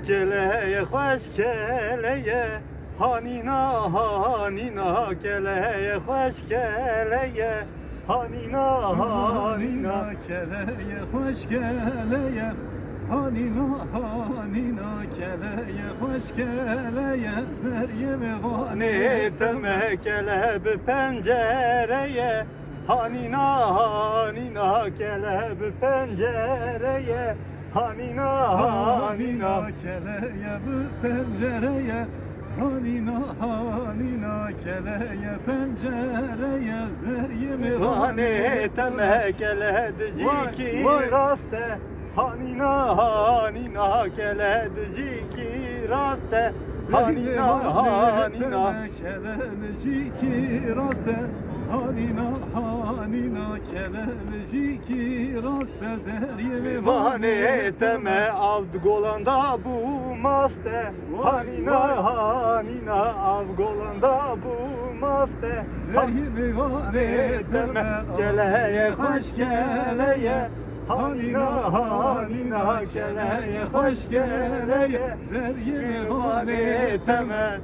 geleye hoş geleye, hanina hanina geleye hoş geleye, hanina hanina keleye hoş geleye, hanina hanina keleye hoş geleye, zeryeme hani teme keleb pencereye, hanina hanina keleb pencereye, hanina hanina keleye bu pencereye, hanina hanina keleye pencereye, zeryeme hani teme keled ki raste, hanina hanina keled ki raste, hanina hanina keleci ki raste, hanina hanina keleci ki raste, zeryeme vane teme avgolanda bu maste, hanina hanina avgolanda bu maste, zeryeme vane teme geleye hoş geleye, hanina hanina keleye hoş geleye, zeryeme vane teme.